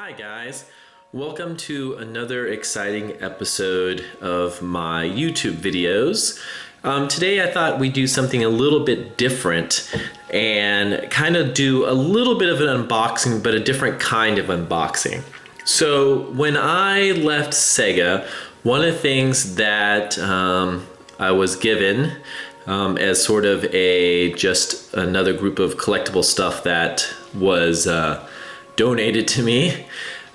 Hi guys, welcome to another exciting episode of my YouTube videos. Today I thought we'd do something a little bit different and kind of do a little bit of an unboxing, but a different kind of unboxing. So when I left Sega, one of the things that I was given as sort of just another group of collectible stuff that was donated to me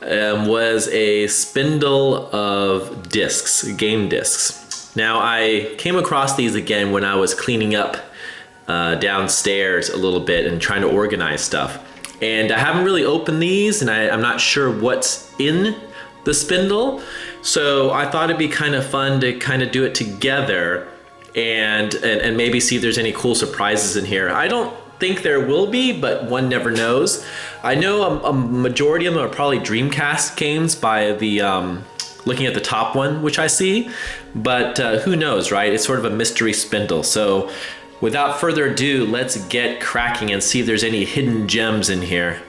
was a spindle of discs, game discs. Now I came across these again when I was cleaning up downstairs a little bit and trying to organize stuff. And I haven't really opened these, and I'm not sure what's in the spindle. So I thought it'd be kind of fun to kind of do it together and maybe see if there's any cool surprises in here. I don't think there will be, but one never knows. I know a majority of them are probably Dreamcast games by the looking at the top one, which I see, but who knows, right? It's sort of a mystery spindle. So without further ado, let's get cracking and see if there's any hidden gems in here.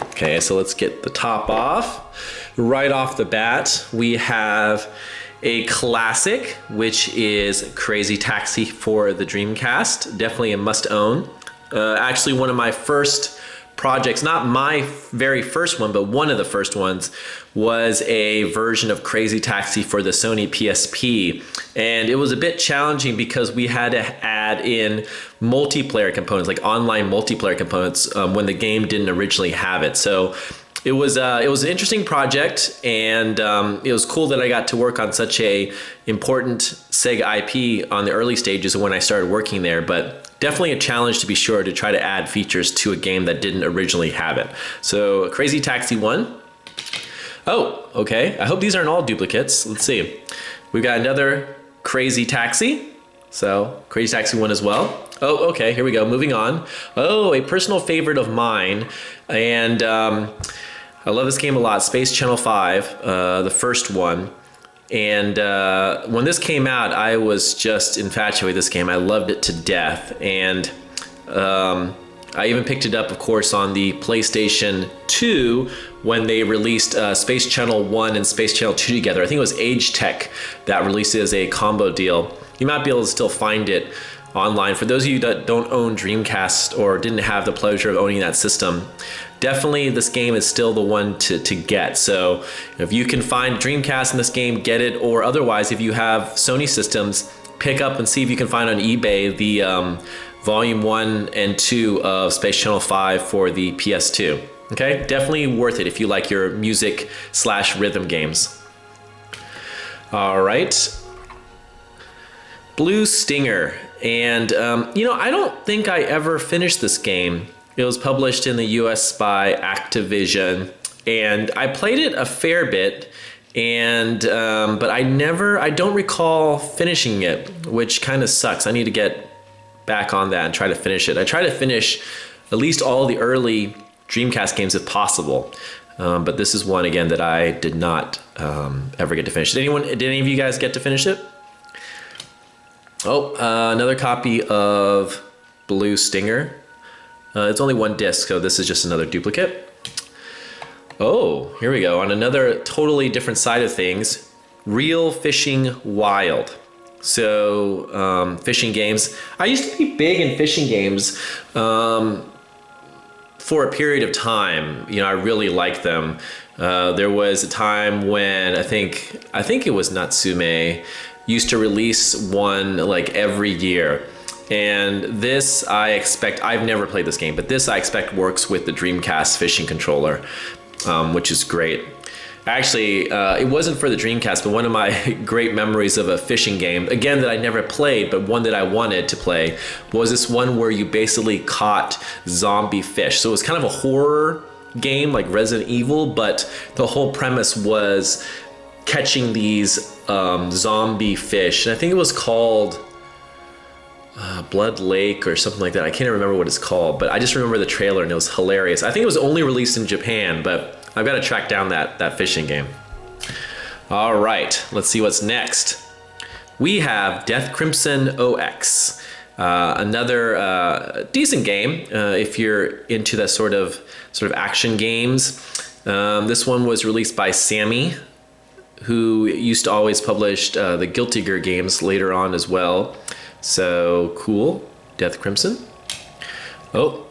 Okay, so let's get the top off. Right off the bat, we have a classic, which is Crazy Taxi for the Dreamcast. Definitely a must-own. Actually, one of my first projects, not my very first one, but one of the first ones, was a version of Crazy Taxi for the Sony PSP. And it was a bit challenging because we had to add in multiplayer components, like online multiplayer components, when the game didn't originally have it. So it was an interesting project, and it was cool that I got to work on such a important Sega IP on the early stages of when I started working there, but definitely a challenge to be sure to try to add features to a game that didn't originally have it. So Crazy Taxi 1. Oh, okay. I hope these aren't all duplicates. Let's see. We've got another Crazy Taxi. So Crazy Taxi 1 as well. Oh, okay, here we go. Moving on. Oh, a personal favorite of mine. And I love this game a lot. Space Channel 5, the first one. And when this came out, I was just infatuated with this game. I loved it to death. And I even picked it up, of course, on the PlayStation 2 when they released Space Channel 1 and Space Channel 2 together. I think it was Age Tech that released it as a combo deal. You might be able to still find it online. For those of you that don't own Dreamcast or didn't have the pleasure of owning that system, definitely this game is still the one to get. So if you can find Dreamcast in this game, get it, or otherwise if you have Sony systems, pick up and see if you can find on eBay the volume 1 and 2 of Space Channel 5 for the PS2. Okay, definitely worth it if you like your music / rhythm games. All right, Blue Stinger. And I don't think I ever finished this game. It was published in the US by Activision, and I played it a fair bit, and but I don't recall finishing it, which kind of sucks. I need to get back on that and try to finish it. I try to finish at least all the early Dreamcast games if possible, but this is one again that I did not ever get to finish. Did any of you guys get to finish it? Oh, another copy of Blue Stinger. It's only one disc, so this is just another duplicate. Oh, here we go. On another totally different side of things, Real Fishing Wild. So, fishing games. I used to be big in fishing games for a period of time. I really liked them. There was a time when I think it was Natsume used to release one like every year. And this I've never played this game, but this I expect works with the Dreamcast fishing controller, which is great. Actually, it wasn't for the Dreamcast, but one of my great memories of a fishing game, again that I never played, but one that I wanted to play, was this one where you basically caught zombie fish. So it was kind of a horror game like Resident Evil, but the whole premise was catching these zombie fish. And I think it was called Blood Lake or something like that. I can't remember what it's called, but I just remember the trailer and it was hilarious. I think it was only released in Japan, but I've got to track down that fishing game. All right, let's see what's next. We have Death Crimson OX. Another decent game if you're into that sort of action games. This one was released by Sammy, who used to always publish the Guilty Gear games later on as well. So cool. Death Crimson. Oh,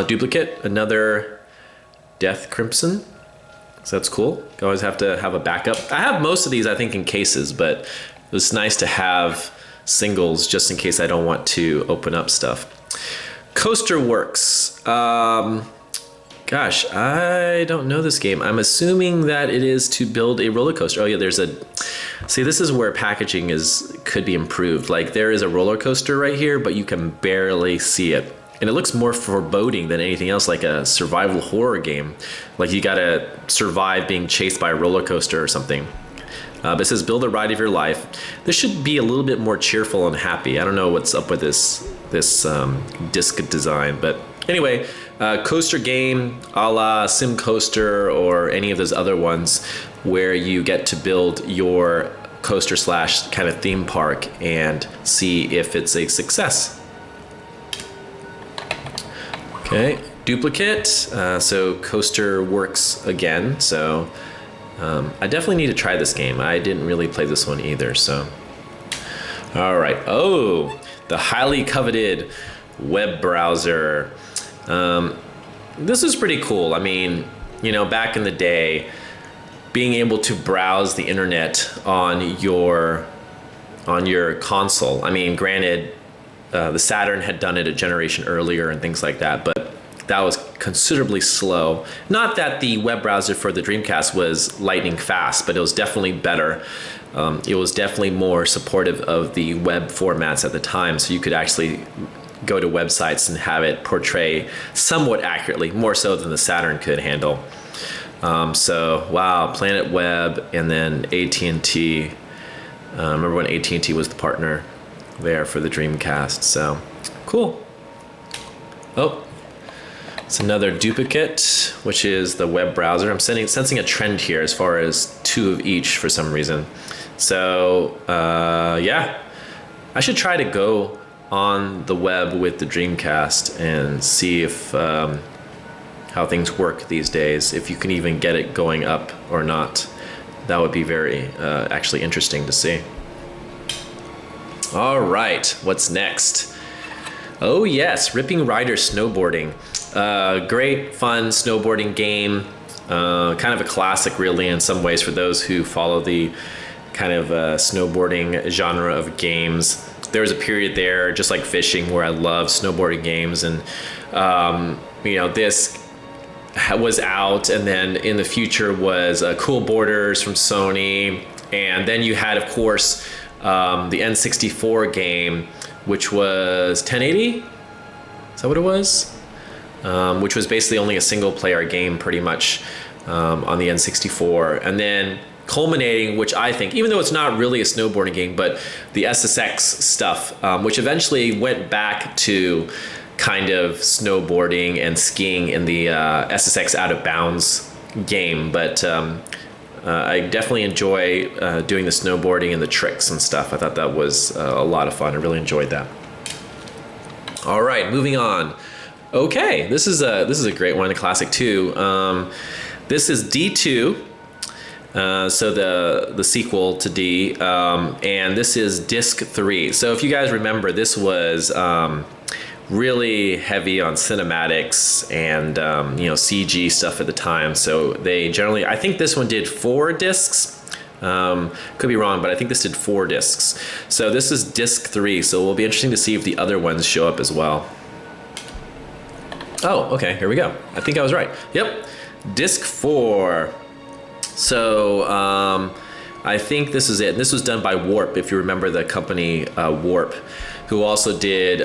duplicate. Another Death Crimson. So that's cool. You always have to have a backup. I have most of these, I think, in cases, but it's nice to have singles just in case I don't want to open up stuff. Coaster Works. Gosh, I don't know this game. I'm assuming that it is to build a roller coaster. Oh yeah, there's a, see, this is where packaging could be improved. Like there is a roller coaster right here, but you can barely see it. And it looks more foreboding than anything else, like a survival horror game. Like you gotta survive being chased by a roller coaster or something. But it says build a ride of your life. This should be a little bit more cheerful and happy. I don't know what's up with this disc design, but anyway, coaster game a la Sim Coaster or any of those other ones where you get to build your coaster slash kind of theme park and see if it's a success. Okay, duplicate. So Coaster Works again. So I definitely need to try this game. I didn't really play this one either. So, all right. Oh, the highly coveted web browser. This is pretty cool. I mean, you know, back in the day, being able to browse the internet on your console. I mean, granted, the Saturn had done it a generation earlier and things like that, but that was considerably slow. Not that the web browser for the Dreamcast was lightning fast, but it was definitely better. It was definitely more supportive of the web formats at the time, so you could actually go to websites and have it portray somewhat accurately, more so than the Saturn could handle. So wow, Planet Web and then AT&T. Remember when AT&T was the partner there for the Dreamcast, so cool. Oh, it's another duplicate, which is the web browser. I'm sensing a trend here as far as two of each for some reason. So yeah, I should try to go on the web with the Dreamcast and see if how things work these days, if you can even get it going up or not. That would be very actually interesting to see. All right, what's next? Oh yes, Ripping Rider Snowboarding. Great, fun snowboarding game. Kind of a classic really in some ways for those who follow the kind of snowboarding genre of games. There was a period there, just like fishing, where I loved snowboarding games, and you know, this was out, and then in the future was Cool Borders from Sony, and then you had, of course, the N64 game, which was 1080. Is that what it was? Which was basically only a single player game pretty much on the N64. And then culminating, which I think, even though it's not really a snowboarding game, but the SSX stuff, which eventually went back to kind of snowboarding and skiing in the SSX Out of Bounds game. But I definitely enjoy doing the snowboarding and the tricks and stuff. I thought that was a lot of fun. I really enjoyed that. All right, moving on. Okay, this is a great one, a classic too. This is D2, so the sequel to D, and this is Disc 3. So if you guys remember, this was really heavy on cinematics and you know, CG stuff at the time. So they generally, I think this one did 4 discs. Could be wrong, but I think this did 4 discs. So this is Disc 3. So it will be interesting to see if the other ones show up as well. Oh, okay, here we go. I think I was right. Yep, Disc 4. So I think this is it. And this was done by Warp, if you remember the company Warp, who also did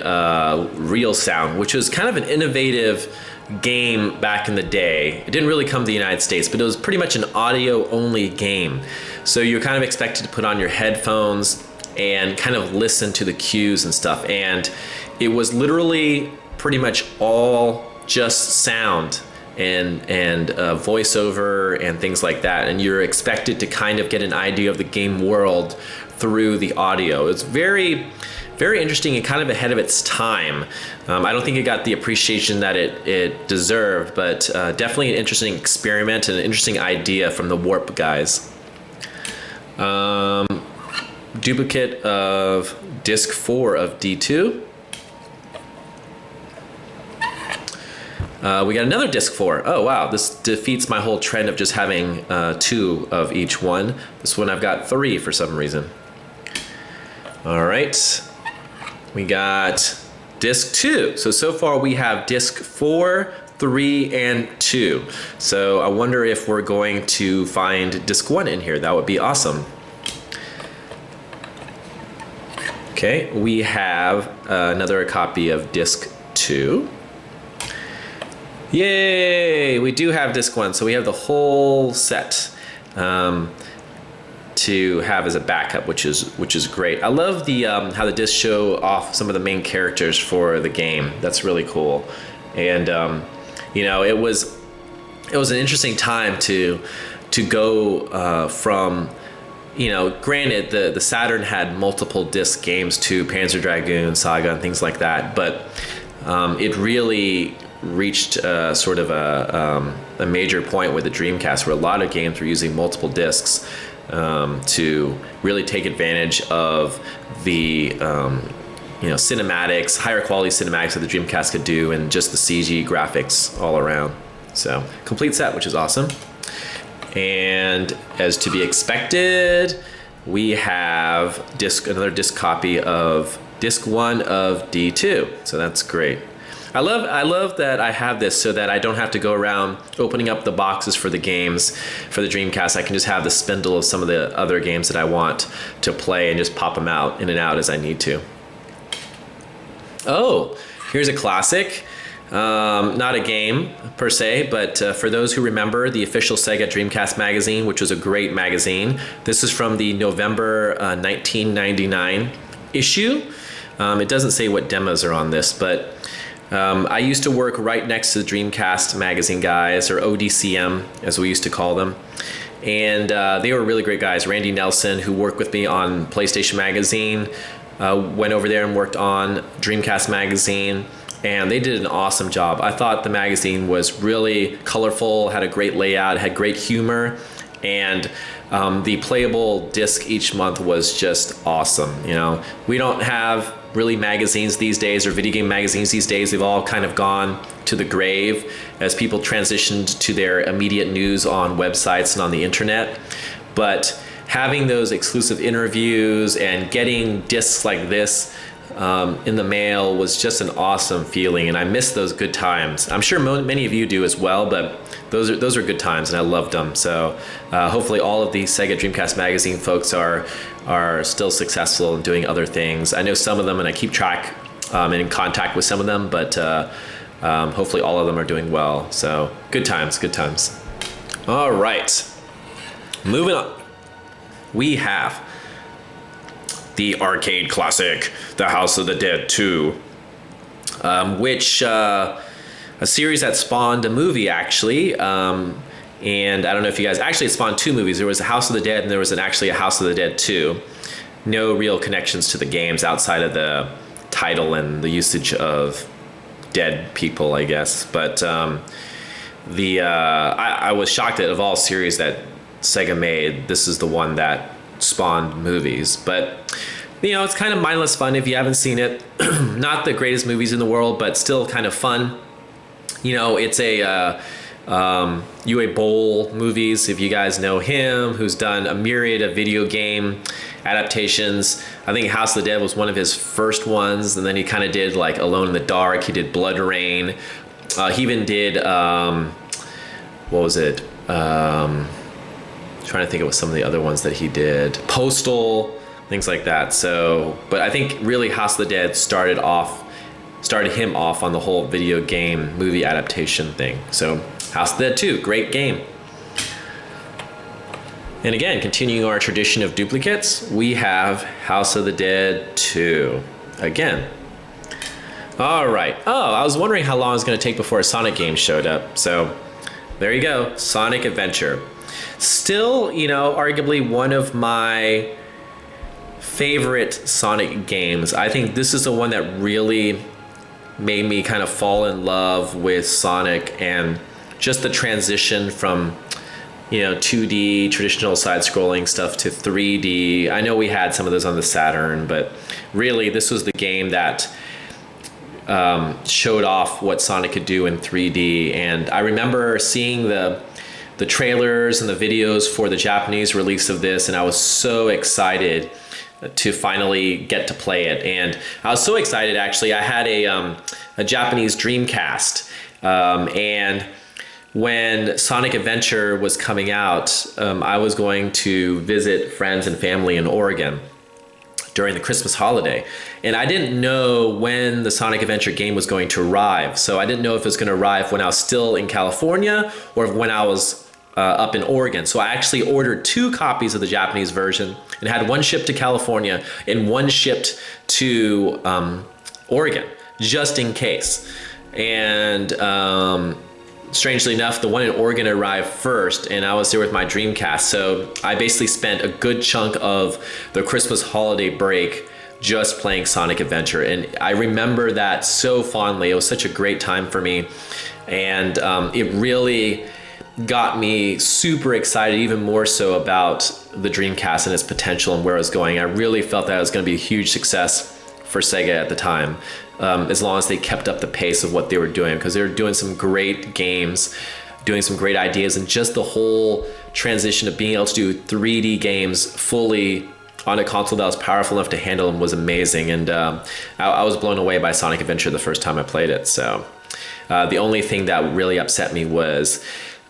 Real Sound, which was kind of an innovative game back in the day. It didn't really come to the United States, but it was pretty much an audio-only game. So you're kind of expected to put on your headphones and kind of listen to the cues and stuff. And it was literally pretty much all just sound and voiceover and things like that. And you're expected to kind of get an idea of the game world through the audio. It's very very interesting and kind of ahead of its time. I don't think it got the appreciation that it deserved, but definitely an interesting experiment and an interesting idea from the Warp guys. Duplicate of disc 4 of D2. We got another disc 4. Oh wow, this defeats my whole trend of just having 2 of each one. This one I've got 3 for some reason. All right, we got disc 2. So far we have disc 4, 3, and 2. So I wonder if we're going to find disc 1 in here. That would be awesome. Okay, we have another copy of disc 2. Yay! We do have disc 1, so we have the whole set to have as a backup, which is great. I love the how the discs show off some of the main characters for the game. That's really cool, and you know, it was an interesting time to go from, you know, granted the Saturn had multiple disc games too, Panzer Dragoon, Saga, and things like that, but it really reached sort of a major point with the Dreamcast where a lot of games were using multiple discs to really take advantage of the you know, cinematics, higher quality cinematics that the Dreamcast could do, and just the CG graphics all around. So complete set, which is awesome. And as to be expected, we have another disc copy of disc 1 of D2. So that's great. I love that I have this so that I don't have to go around opening up the boxes for the games for the Dreamcast. I can just have the spindle of some of the other games that I want to play and just pop them out in and out as I need to. Oh, here's a classic. Not a game per se, but for those who remember the official Sega Dreamcast magazine, which was a great magazine. This is from the November 1999 issue. It doesn't say what demos are on this, but I used to work right next to the Dreamcast magazine guys, or ODCM as we used to call them. And they were really great guys. Randy Nelson, who worked with me on PlayStation Magazine, went over there and worked on Dreamcast Magazine, and they did an awesome job. I thought the magazine was really colorful, had a great layout, had great humor, and the playable disc each month was just awesome. You know, we don't have really magazines these days, or video game magazines these days. They've all kind of gone to the grave as people transitioned to their immediate news on websites and on the internet. But having those exclusive interviews and getting discs like this in the mail was just an awesome feeling, and I miss those good times. I'm sure many of you do as well, but those are good times, and I loved them. So hopefully all of these Sega Dreamcast magazine folks are still successful in doing other things. I know some of them, and I keep track and in contact with some of them, but hopefully all of them are doing well. So good times, good times. All right, moving on. We have the arcade classic, The House of the Dead 2, which a series that spawned a movie actually. And I don't know if you guys, actually it spawned 2 movies. There was The House of the Dead, and there was actually a House of the Dead 2. No real connections to the games outside of the title and the usage of dead people, I guess. But I was shocked that of all series that Sega made, this is the one that spawned movies. But you know, it's kind of mindless fun if you haven't seen it. Not the greatest movies in the world, but still kind of fun. You know, it's a Uwe Boll movies, if you guys know him, who's done a myriad of video game adaptations. I think House of the Dead was one of his first ones, and then he kind of did like Alone in the Dark. He did Blood Rain. He even did what was it? Trying to think of some of the other ones that he did. Postal, things like that. So, but I think really House of the Dead started him off on the whole video game movie adaptation thing. So House of the Dead 2, great game. And again, continuing our tradition of duplicates, we have House of the Dead 2 again. All right. Oh, I was wondering how long it was going to take before a Sonic game showed up. So there you go, Sonic Adventure. Still, you know, arguably one of my favorite Sonic games. I think this is the one that really made me kind of fall in love with Sonic, and just the transition from 2D traditional side-scrolling stuff to 3D. I know we had some of those on the Saturn, but really this was the game that showed off what Sonic could do in 3D. And I remember seeing the trailers and the videos for the Japanese release of this, and I was so excited to finally get to play it. And I was so excited, actually. I had a Japanese Dreamcast, and when Sonic Adventure was coming out, I was going to visit friends and family in Oregon during the Christmas holiday. And I didn't know when the Sonic Adventure game was going to arrive. So I didn't know if it was going to arrive when I was still in California or when I was up in Oregon. So I actually ordered 2 copies of the Japanese version and had one shipped to California and one shipped to Oregon, just in case. And strangely enough, the one in Oregon arrived first, and I was there with my Dreamcast. So I basically spent a good chunk of the Christmas holiday break just playing Sonic Adventure. And I remember that so fondly. It was such a great time for me. And it really got me super excited, even more so about the Dreamcast and its potential and where it was going. I really felt that it was going to be a huge success for Sega at the time, as long as they kept up the pace of what they were doing, because they were doing some great games, doing some great ideas, and just the whole transition of being able to do 3D games fully on a console that was powerful enough to handle them was amazing. And I was blown away by Sonic Adventure the first time I played it. So the only thing that really upset me was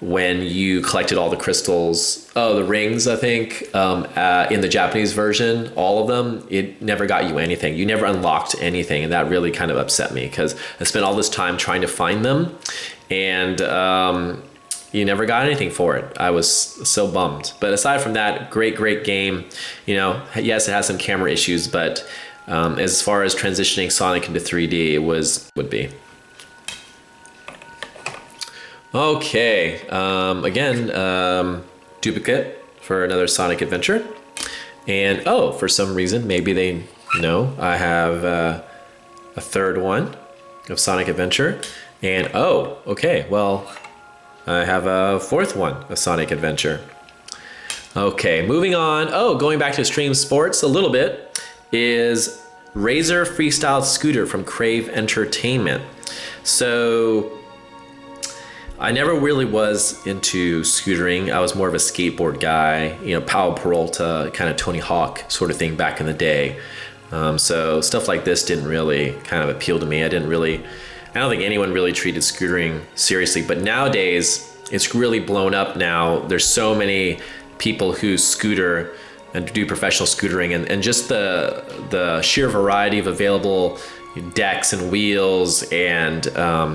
when you collected all the crystals, the rings, I think, in the Japanese version, all of them, it never got you anything. You never unlocked anything, and that really kind of upset me, because I spent all this time trying to find them, and you never got anything for it. I was so bummed. But aside from that, great game. Yes, it has some camera issues, but as far as transitioning Sonic into 3D, it would be. Okay, again, duplicate for another Sonic Adventure. And for some reason, maybe they know I have a third one of Sonic Adventure. And okay, well, I have a fourth one of Sonic Adventure. Okay, moving on. Going back to extreme sports a little bit, is Razor Freestyle Scooter from Crave Entertainment. So I never really was into scootering. I was more of a skateboard guy, Powell Peralta, kind of Tony Hawk sort of thing back in the day. So stuff like this didn't really kind of appeal to me. I don't think anyone really treated scootering seriously, but nowadays it's really blown up now. There's so many people who scooter and do professional scootering, and just the sheer variety of available decks and wheels and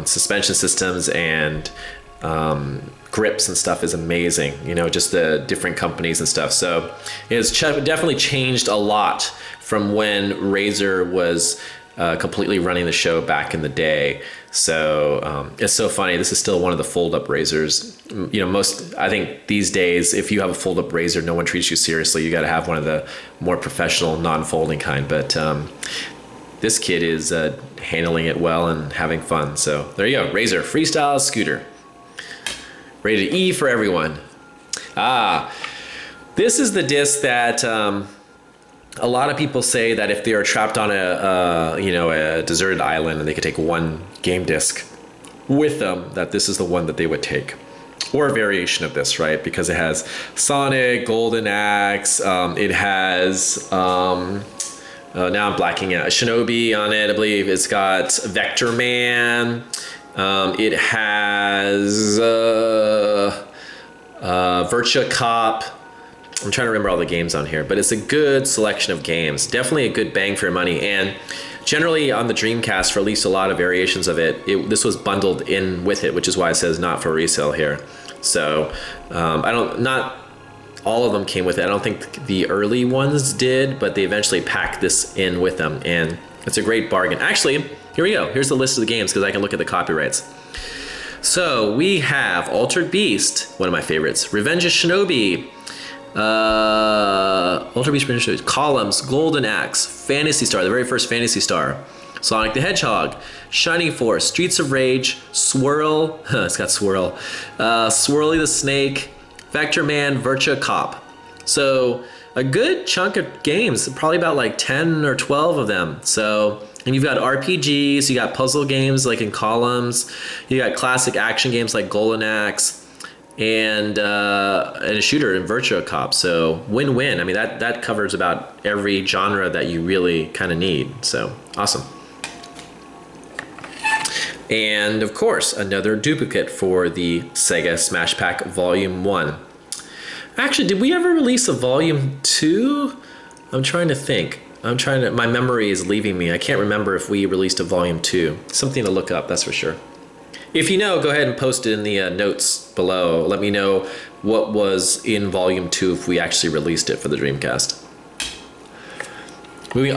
suspension systems and grips and stuff is amazing. Just the different companies and stuff. So it's definitely changed a lot from when Razor was completely running the show back in the day. So it's so funny. This is still one of the fold-up Razors. I think these days, if you have a fold-up Razor, no one treats you seriously. You got to have one of the more professional, non-folding kind. But this kid is handling it well and having fun. So there you go, Razor Freestyle Scooter. Rated E for everyone. This is the disc that a lot of people say that if they are trapped on a deserted island and they could take one game disc with them, that this is the one that they would take. Or a variation of this, right? Because it has Sonic, Golden Axe, it has now I'm blacking out. Shinobi on it, I believe. It's got Vector Man. It has Virtua Cop. I'm trying to remember all the games on here, but it's a good selection of games. Definitely a good bang for your money. And generally on the Dreamcast, for at least a lot of variations of this was bundled in with it, which is why it says not for resale here. So not all of them came with it. I don't think the early ones did, but they eventually packed this in with them, and it's a great bargain. Actually, here we go. Here's the list of the games, because I can look at the copyrights. So we have Altered Beast, one of my favorites, Revenge of Shinobi, Ultra Beast Ministry, Columns, Golden Axe, Phantasy Star, the very first Phantasy Star, Sonic the Hedgehog, Shining Force, Streets of Rage, Swirl, it's got Swirl, Swirly the Snake, Vector Man, Virtua Cop. So a good chunk of games, probably about like 10 or 12 of them. So, and you've got RPGs, you got puzzle games like in Columns, you got classic action games like Golden Axe, and a shooter in Virtua Cop. So win-win. I mean, that covers about every genre that you really kind of need. So awesome. And of course, another duplicate for the Sega Smash Pack Volume 1. Actually, did we ever release a Volume 2? I'm trying to think. My memory is leaving me. I can't remember if we released a Volume 2. Something to look up, that's for sure. If you know, go ahead and post it in the notes below. Let me know what was in Volume 2 if we actually released it for the Dreamcast. We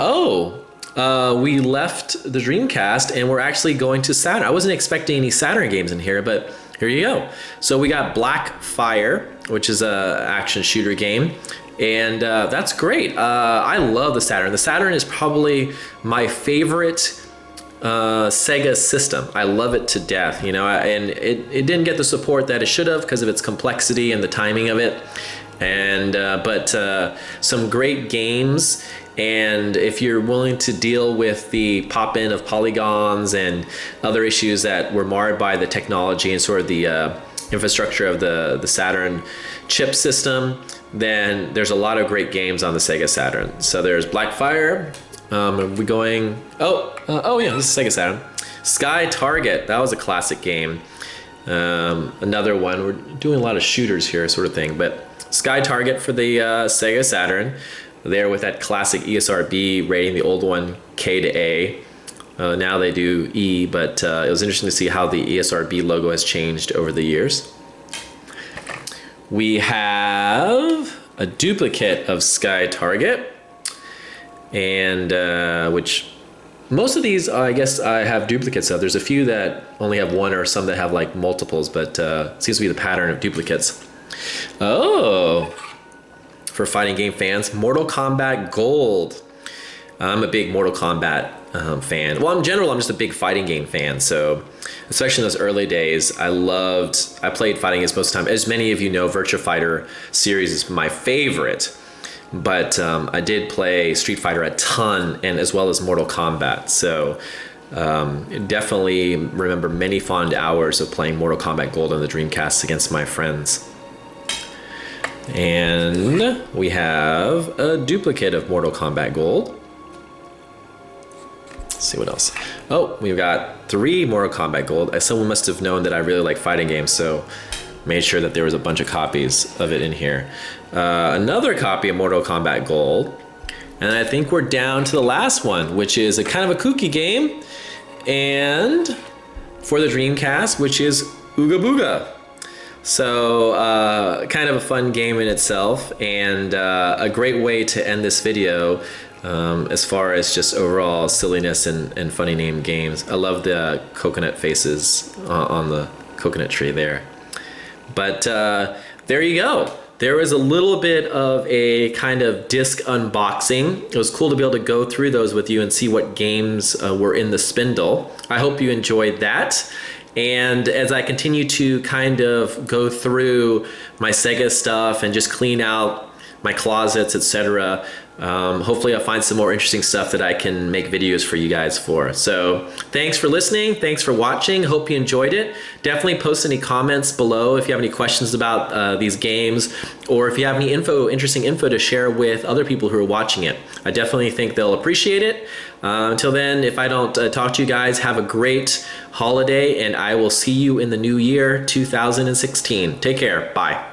left the Dreamcast and we're actually going to Saturn. I wasn't expecting any Saturn games in here, but here you go. So we got Black Fire, which is a action shooter game. And that's great. I love the Saturn. The Saturn is probably my favorite Sega system. I love it to death, you know, and it didn't get the support that it should have because of its complexity and the timing of it. And but some great games. And if you're willing to deal with the pop-in of polygons and other issues that were marred by the technology and sort of the infrastructure of the Saturn chip system, then there's a lot of great games on the Sega Saturn. So there's Black Fire. Are we going? Oh yeah, this is Sega Saturn. Sky Target. That was a classic game. Another one. We're doing a lot of shooters here, sort of thing. But Sky Target for the Sega Saturn. There with that classic ESRB rating, the old one K to A. Now they do E, but it was interesting to see how the ESRB logo has changed over the years. We have a duplicate of Sky Target, and which most of these I guess I have duplicates of. There's a few that only have one or some that have like multiples, but it seems to be the pattern of duplicates. Oh, for fighting game fans, Mortal Kombat Gold. I'm a big Mortal Kombat fan. Well, in general, I'm just a big fighting game fan. So, especially in those early days, I played fighting games most of the time. As many of you know, Virtua Fighter series is my favorite. But I did play Street Fighter a ton, and as well as Mortal Kombat. So, definitely remember many fond hours of playing Mortal Kombat Gold on the Dreamcast against my friends. And we have a duplicate of Mortal Kombat Gold. Let's see what else. Oh, we've got 3 Mortal Kombat Gold. Someone must have known that I really like fighting games, so made sure that there was a bunch of copies of it in here. Another copy of Mortal Kombat Gold. And I think we're down to the last one, which is a kind of a kooky game. And for the Dreamcast, which is Ooga Booga. So kind of a fun game in itself, and a great way to end this video as far as just overall silliness and funny named games. I love the coconut faces on the coconut tree there. But there you go. There was a little bit of a kind of disc unboxing. It was cool to be able to go through those with you and see what games were in the Spindle. I hope you enjoyed that. And as I continue to kind of go through my Sega stuff and just clean out my closets, etc., hopefully I'll find some more interesting stuff that I can make videos for you guys for. So thanks for listening. Thanks for watching. Hope you enjoyed it. Definitely post any comments below if you have any questions about these games, or if you have any interesting info to share with other people who are watching it. I definitely think they'll appreciate it. Until then, if I don't talk to you guys, have a great holiday, and I will see you in the new year 2016. Take care. Bye.